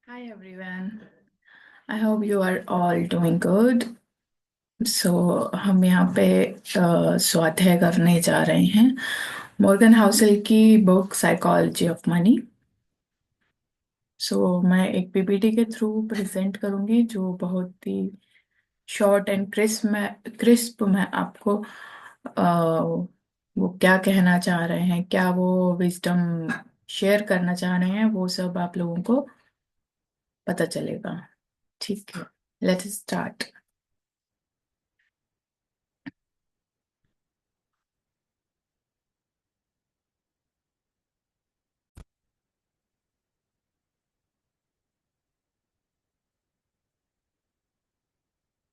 Hi everyone. I hope you are all doing good. So हम यहाँ पे स्वाध्याय करने जा रहे हैं मॉर्गन हाउसेल की बुक साइकोलॉजी ऑफ मनी। मैं एक पीपीटी के थ्रू प्रेजेंट करूँगी जो बहुत ही शॉर्ट एंड क्रिस्प में आपको वो क्या कहना चाह रहे हैं, क्या वो विजडम शेयर करना चाह रहे हैं, वो सब आप लोगों को पता चलेगा। ठीक है, let's start.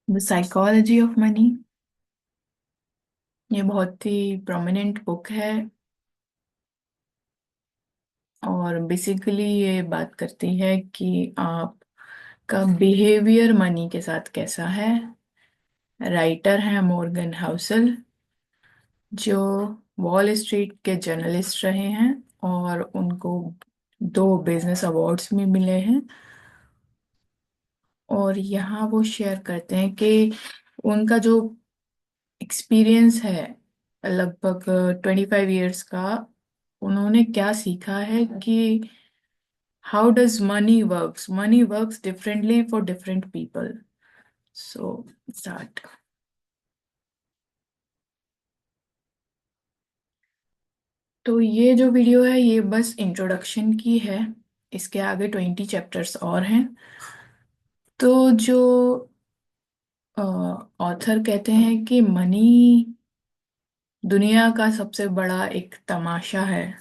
The psychology of money, ये बहुत ही प्रोमिनेंट बुक है और बेसिकली ये बात करती है कि आपका बिहेवियर मनी के साथ कैसा है। राइटर हैं मॉर्गन हाउसल, जो वॉल स्ट्रीट के जर्नलिस्ट रहे हैं और उनको 2 बिजनेस अवार्ड्स भी मिले हैं। और यहाँ वो शेयर करते हैं कि उनका जो एक्सपीरियंस है लगभग 25 ईयर्स का, उन्होंने क्या सीखा है कि how does money works differently for different people. So start. तो ये जो वीडियो है ये बस इंट्रोडक्शन की है, इसके आगे 20 चैप्टर्स और हैं। तो जो ऑथर कहते हैं कि मनी दुनिया का सबसे बड़ा एक तमाशा है,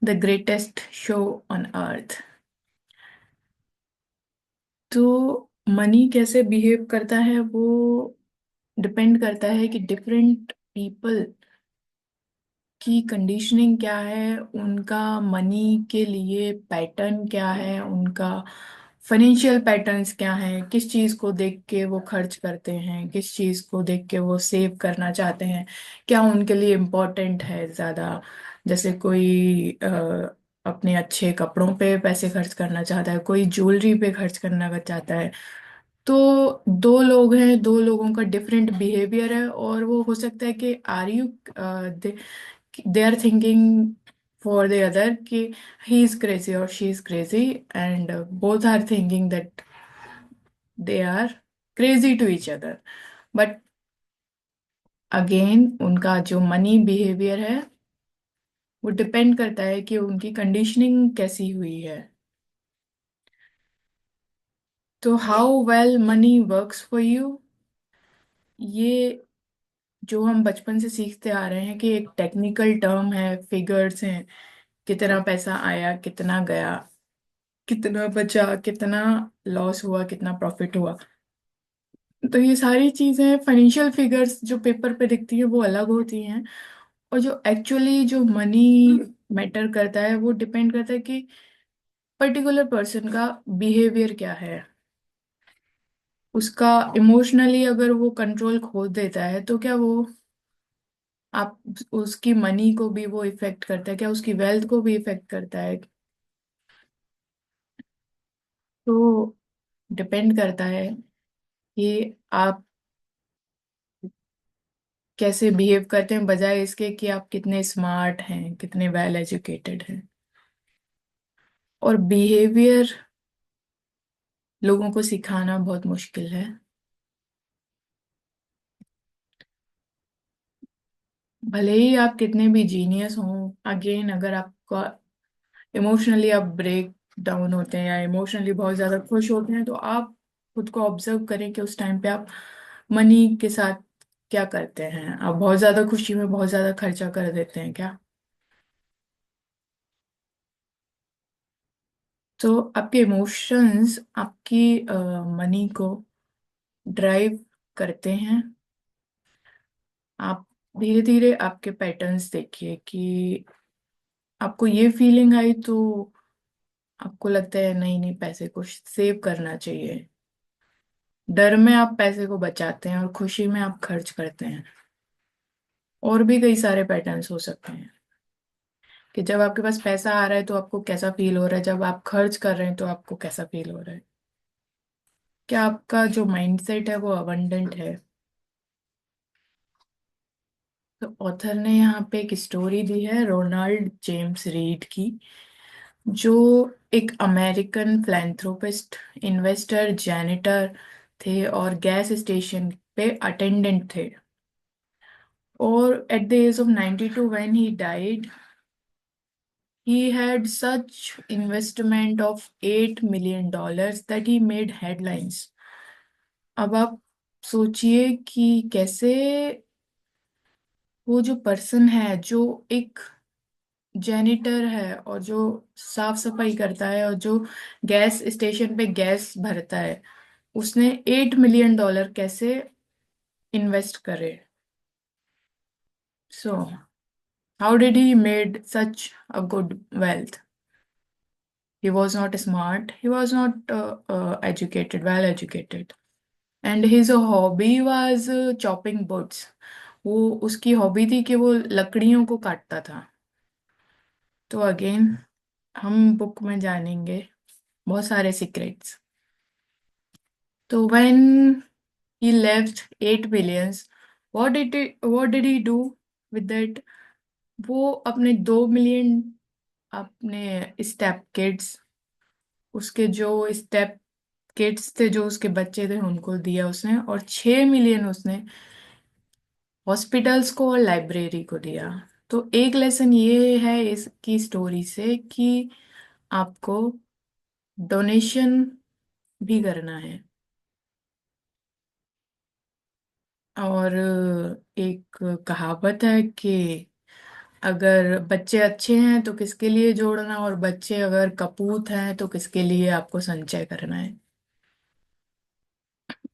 the greatest show on earth. तो मनी कैसे बिहेव करता है वो डिपेंड करता है कि डिफरेंट पीपल की कंडीशनिंग क्या है, उनका मनी के लिए पैटर्न क्या है, उनका फाइनेंशियल पैटर्न्स क्या हैं, किस चीज़ को देख के वो खर्च करते हैं, किस चीज़ को देख के वो सेव करना चाहते हैं, क्या उनके लिए इम्पोर्टेंट है ज़्यादा। जैसे कोई अपने अच्छे कपड़ों पे पैसे खर्च करना चाहता है, कोई ज्वेलरी पे खर्च करना चाहता है। तो 2 लोग हैं, 2 लोगों का डिफरेंट बिहेवियर है और वो हो सकता है कि are you they are thinking for the other कि he is crazy or she is crazy, and both are thinking that they are crazy to each other, but again उनका जो मनी बिहेवियर है वो डिपेंड करता है कि उनकी conditioning कैसी हुई है। तो how well money works for you, ये जो हम बचपन से सीखते आ रहे हैं कि एक टेक्निकल टर्म है, फिगर्स हैं, कितना पैसा आया, कितना गया, कितना बचा, कितना लॉस हुआ, कितना प्रॉफिट हुआ। तो ये सारी चीजें फाइनेंशियल फिगर्स जो पेपर पे दिखती है वो अलग होती हैं, और जो एक्चुअली जो मनी मैटर करता है वो डिपेंड करता है कि पर्टिकुलर पर्सन का बिहेवियर क्या है। उसका इमोशनली अगर वो कंट्रोल खो देता है तो क्या वो आप उसकी मनी को भी वो इफेक्ट करता है, क्या उसकी वेल्थ को भी इफेक्ट करता है। तो डिपेंड करता है कि आप कैसे बिहेव करते हैं, बजाय इसके कि आप कितने स्मार्ट हैं, कितने वेल एजुकेटेड हैं। और बिहेवियर लोगों को सिखाना बहुत मुश्किल है। भले ही आप कितने भी जीनियस हों, अगेन अगर आपका इमोशनली आप ब्रेक डाउन होते हैं या इमोशनली बहुत ज्यादा खुश होते हैं, तो आप खुद को ऑब्जर्व करें कि उस टाइम पे आप मनी के साथ क्या करते हैं। आप बहुत ज्यादा खुशी में बहुत ज्यादा खर्चा कर देते हैं क्या। तो आपके इमोशंस आपकी मनी को ड्राइव करते हैं। आप धीरे धीरे आपके पैटर्न्स देखिए कि आपको ये फीलिंग आई तो आपको लगता है नहीं नहीं पैसे को सेव करना चाहिए। डर में आप पैसे को बचाते हैं और खुशी में आप खर्च करते हैं। और भी कई सारे पैटर्न्स हो सकते हैं। कि जब आपके पास पैसा आ रहा है तो आपको कैसा फील हो रहा है, जब आप खर्च कर रहे हैं तो आपको कैसा फील हो रहा है, क्या आपका जो माइंडसेट है वो अबंडेंट है। तो ऑथर ने यहाँ पे एक स्टोरी दी है रोनाल्ड जेम्स रीड की, जो एक अमेरिकन फिलैंथ्रोपिस्ट, इन्वेस्टर, जैनिटर थे और गैस स्टेशन पे अटेंडेंट थे। और at the age of 92 when he died, he had such investment of $8 million that he made headlines. अब आप सोचिए कि कैसे वो जो पर्सन है, जो एक जेनिटर है और जो साफ सफाई करता है और जो गैस स्टेशन पे गैस भरता है, उसने $8 million कैसे इन्वेस्ट करे। So how did he made such a good wealth? He was not smart, he was not educated, well educated, and his hobby was chopping woods. वो उसकी हॉबी थी कि वो लकड़ियों को काटता था। तो अगेन हम बुक में जानेंगे बहुत सारे सीक्रेट्स। तो when he left 8 billions, what did he do with that? वो अपने 2 मिलियन अपने स्टेप किड्स, उसके जो स्टेप किड्स थे, जो उसके बच्चे थे, उनको दिया उसने, और 6 मिलियन उसने हॉस्पिटल्स को और लाइब्रेरी को दिया। तो एक लेसन ये है इसकी स्टोरी से कि आपको डोनेशन भी करना है। और एक कहावत है कि अगर बच्चे अच्छे हैं तो किसके लिए जोड़ना, और बच्चे अगर कपूत हैं तो किसके लिए आपको संचय करना है।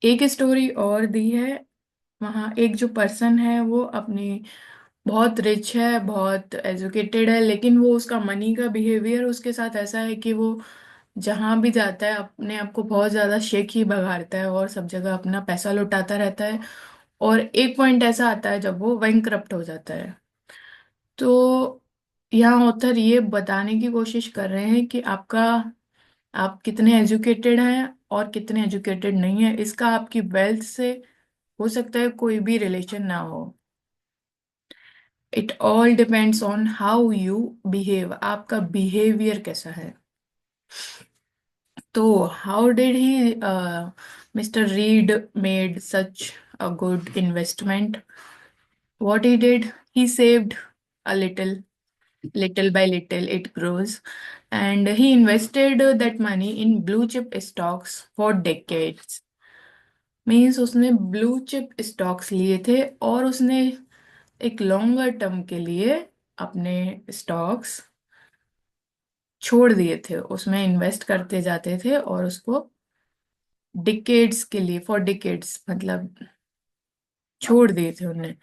एक स्टोरी और दी है, वहाँ एक जो पर्सन है वो अपनी बहुत रिच है, बहुत एजुकेटेड है, लेकिन वो उसका मनी का बिहेवियर उसके साथ ऐसा है कि वो जहां भी जाता है अपने आप को बहुत ज्यादा शेख ही बघाड़ता है और सब जगह अपना पैसा लुटाता रहता है। और एक पॉइंट ऐसा आता है जब वो बैंकरप्ट हो जाता है। तो यहाँ ऑथर ये बताने की कोशिश कर रहे हैं कि आप कितने एजुकेटेड हैं और कितने एजुकेटेड नहीं है, इसका आपकी वेल्थ से हो सकता है कोई भी रिलेशन ना हो। It all depends on how you behave, आपका बिहेवियर कैसा है। तो how did he mister read made such a good investment? What he did, he saved a little, little by little it grows, and he invested that money in blue chip stocks for decades. Means उसने blue chip stocks लिए थे और उसने एक longer term के लिए अपने stocks छोड़ दिए थे, उसमें इन्वेस्ट करते जाते थे और उसको डिकेड्स के लिए, फॉर डिकेड्स मतलब छोड़ दिए थे उन्हें।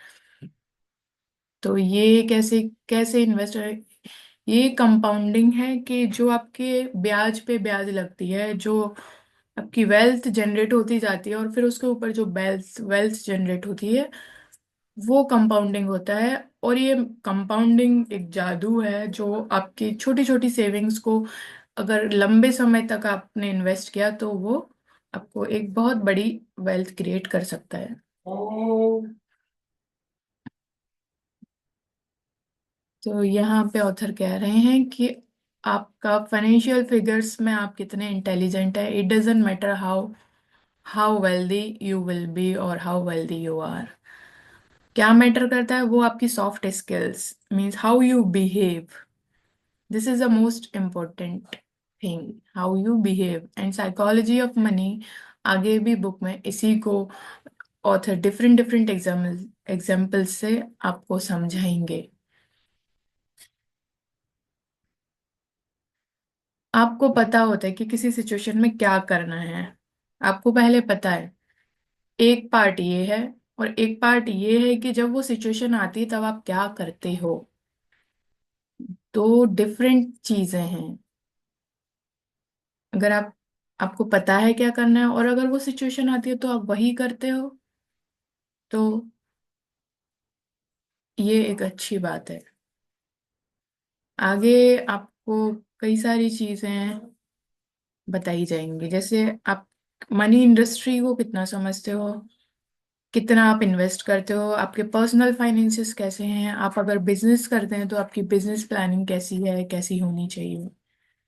तो ये कैसे कैसे इन्वेस्ट है? ये कंपाउंडिंग है कि जो आपके ब्याज पे ब्याज लगती है, जो आपकी वेल्थ जनरेट होती जाती है और फिर उसके ऊपर जो वेल्थ वेल्थ जनरेट होती है, वो कंपाउंडिंग होता है। और ये कंपाउंडिंग एक जादू है जो आपकी छोटी छोटी सेविंग्स को अगर लंबे समय तक आपने इन्वेस्ट किया तो वो आपको एक बहुत बड़ी वेल्थ क्रिएट कर सकता है। तो यहाँ पे ऑथर कह रहे हैं कि आपका फाइनेंशियल फिगर्स में आप कितने इंटेलिजेंट है, it doesn't matter how how wealthy you will be और हाउ वेल्दी यू आर। क्या मैटर करता है? वो आपकी soft skills, means how you behave. This is the most important thing, how you behave. And psychology of money, आगे भी book में इसी को ऑथर डिफरेंट डिफरेंट एग्जाम्पल से आपको समझाएंगे। आपको पता होता है कि किसी सिचुएशन में क्या करना है, आपको पहले पता है। एक पार्ट ये है और एक पार्ट ये है कि जब वो सिचुएशन आती है तब आप क्या करते हो। दो डिफरेंट चीजें हैं। अगर आपको पता है क्या करना है और अगर वो सिचुएशन आती है तो आप वही करते हो, तो ये एक अच्छी बात है। आगे आपको कई सारी चीजें बताई जाएंगी, जैसे आप मनी इंडस्ट्री को कितना समझते हो, कितना आप इन्वेस्ट करते हो, आपके पर्सनल फाइनेंसेस कैसे हैं, आप अगर बिजनेस करते हैं तो आपकी बिजनेस प्लानिंग कैसी है, कैसी होनी चाहिए,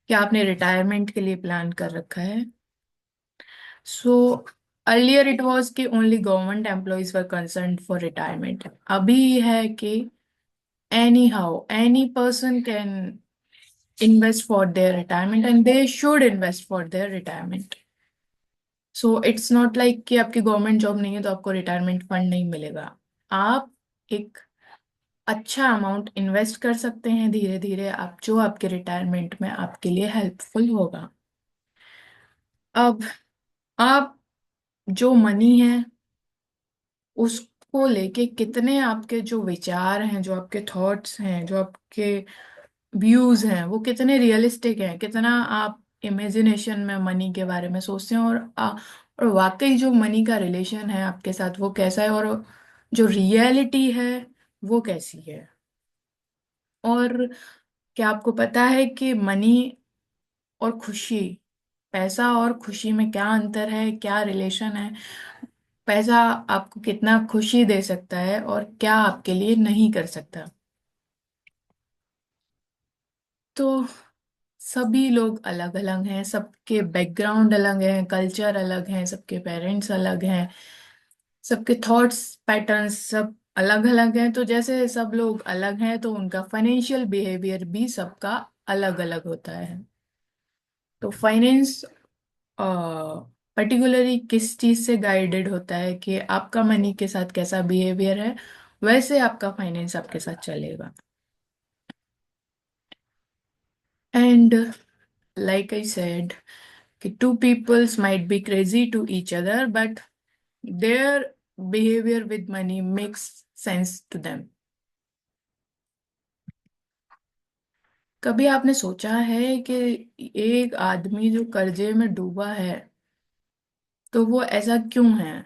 क्या आपने रिटायरमेंट के लिए प्लान कर रखा है। सो अर्लियर इट वाज कि only government employees were concern for retirement, अभी है कि any how any person can invest for their retirement and they should invest for their retirement. So it's not like कि आपकी government job नहीं है तो आपको रिटायरमेंट फंड नहीं मिलेगा। आप एक अच्छा अमाउंट इन्वेस्ट कर सकते हैं धीरे धीरे, आप जो आपके रिटायरमेंट में आपके लिए हेल्पफुल होगा। अब आप जो मनी है उसको लेके कितने आपके जो विचार हैं, जो आपके थॉट्स हैं, जो आपके व्यूज हैं, वो कितने रियलिस्टिक हैं, कितना आप इमेजिनेशन में मनी के बारे में सोचते हैं, और वाकई जो मनी का रिलेशन है आपके साथ वो कैसा है, और जो रियलिटी है वो कैसी है। और क्या आपको पता है कि मनी और खुशी, पैसा और खुशी में क्या अंतर है, क्या रिलेशन है। पैसा आपको कितना खुशी दे सकता है और क्या आपके लिए नहीं कर सकता। तो सभी लोग अलग अलग हैं, सबके बैकग्राउंड अलग हैं, कल्चर अलग हैं, सबके पेरेंट्स अलग हैं, सबके थॉट्स पैटर्न्स सब अलग अलग हैं। तो जैसे सब लोग अलग हैं तो उनका फाइनेंशियल बिहेवियर भी सबका अलग अलग होता है। तो फाइनेंस पर्टिकुलरली किस चीज से गाइडेड होता है कि आपका मनी के साथ कैसा बिहेवियर है, वैसे आपका फाइनेंस आपके साथ चलेगा। And like I said, two peoples might be crazy to each other, but their behavior with money makes sense to them. कभी आपने सोचा है कि एक आदमी जो कर्जे में डूबा है तो वो ऐसा क्यों है?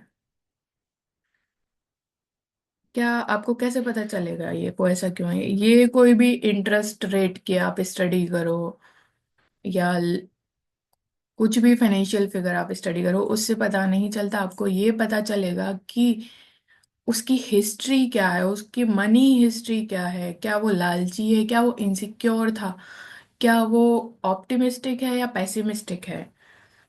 क्या आपको कैसे पता चलेगा ये को ऐसा क्यों है? ये कोई भी इंटरेस्ट रेट की आप स्टडी करो या कुछ भी फाइनेंशियल फिगर आप स्टडी करो, उससे पता नहीं चलता। आपको ये पता चलेगा कि उसकी हिस्ट्री क्या है, उसकी मनी हिस्ट्री क्या है, क्या वो लालची है, क्या वो इनसिक्योर था, क्या वो ऑप्टिमिस्टिक है या पैसिमिस्टिक है।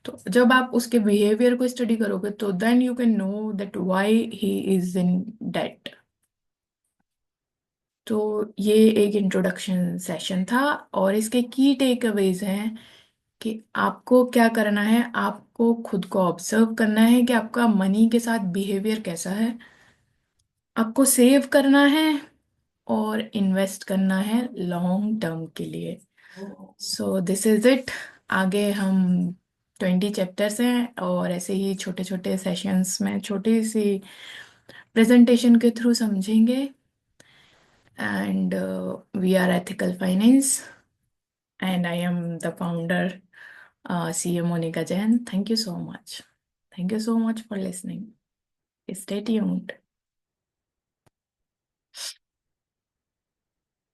तो जब आप उसके बिहेवियर को स्टडी करोगे तो then you can know that why he is in debt. तो ये एक इंट्रोडक्शन सेशन था और इसके की टेक अवेज हैं कि आपको क्या करना है, आपको खुद को ऑब्जर्व करना है कि आपका मनी के साथ बिहेवियर कैसा है, आपको सेव करना है और इन्वेस्ट करना है लॉन्ग टर्म के लिए। So this is it. आगे हम 20 चैप्टर्स हैं और ऐसे ही छोटे छोटे सेशंस में छोटी सी प्रेजेंटेशन के थ्रू समझेंगे। And we are ethical finance and I am the founder, CA Monica Jain. Thank you so much. Thank you so much for listening. Stay tuned.